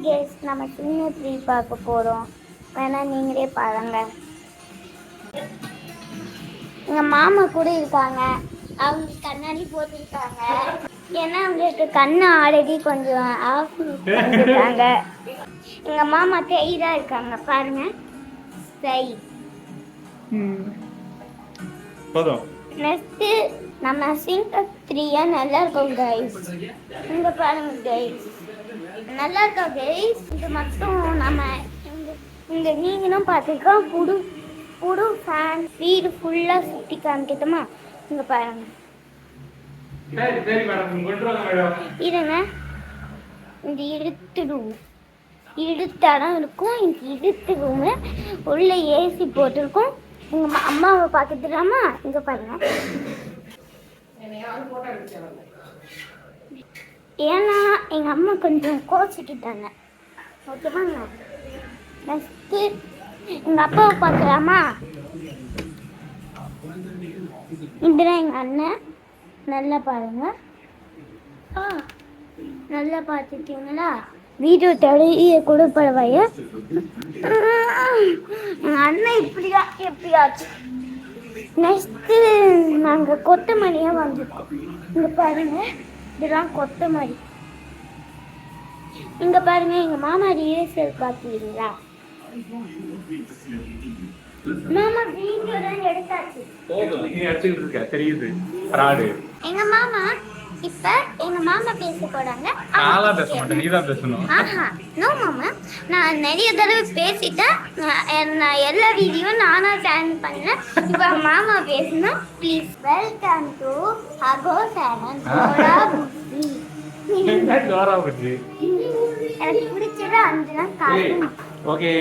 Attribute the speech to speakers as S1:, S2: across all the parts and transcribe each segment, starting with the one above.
S1: Guess நம்ம சின்ன tree பார்க்க போகிறோம். வேணா நீங்களே பாருங்க. எங்கள் மாமா கூட இருக்காங்க. அவங்க கண்ணாடி போட்டுருக்காங்க. ஏன்னா அவங்களுக்கு கண்ணு ஆல்ரெடி கொஞ்சம் ஆஃப் பண்ணிருக்காங்க. எங்கள் மாமா தைராக இருக்காங்க பாருங்க. தை நெக்ஸ்ட்டு நம்ம சிங்கர் 3 நல்லா இருக்கும் கைஸ். இங்க பாருங்க கைஸ், நல்லா இருக்கா கைஸ். இது மட்டும் நம்ம இங்க நீங்களும் பார்த்துருக்கோம். புது புது ஃபேன் வீடு ஃபுல்லாக சுற்றி காமிக்கிட்டோமா. இங்க பாருங்க இருங்க, இந்த இழுத்தாடம் இருக்கும். இந்த இழுத்து ரூமு உள்ள ஏசி போட்டிருக்கோம். உங்க அம்மாவை பார்த்துலாமா? இங்க பாருங்க. ஏன்னா எங்க அம்மா கொஞ்சம் கோச்சிக்கிட்டாங்க. ஓகேவாங்க. நெக்ஸ்ட் எங்க அப்பாவை பார்க்கலாமா? இதுதான் எங்க அண்ணன். நல்லா பாருங்க. நல்லா பார்த்துட்டீங்களா? வீடியோ தெரிய கூட பரவாயில்ல. எங்கள் அண்ணன் இப்படியா எப்படியாச்சும். நெக்ஸ்ட்டு நாங்கள் கொத்தமல்லியாக வந்துருக்கோம். இங்கே பாருங்க, இதெல்லாம் கொத்தமல்லி. இங்கே பாருங்க, எங்கள் மாமா ரியல்சல் பார்த்துக்கிறீங்களா? மாமா வீடியோ தான் எடுத்தாச்சு. எங்க மாமா இப்ப எங்க மாமா பேச போறாங்க.
S2: நான் பேச மாட்டேன், நீ தான் பேசணும்.
S1: நோ மாமா, நான் நிறைய தடவை பேசிட்டேன். நான் எல்லா வீடியோ நானா சேனல் பண்ணேன். இப்ப மாமா பேசணும். Please welcome to ago channel Dora Bujji. எனக்கு பிடிச்சது அஞ்சலாம் கார்ட்டூன்.
S2: ஓகே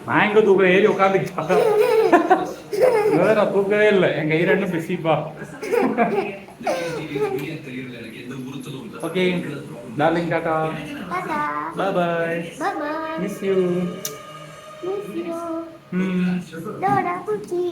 S2: நான் எங்க தூக்க ஏறி உட்காந்துக்கிட்டா நான் தூக்கவே இல்லை. என் கை ரெண்டும் பிசிப்பா. Okay darling, tata, bye bye, miss you.
S1: Dora Bujji.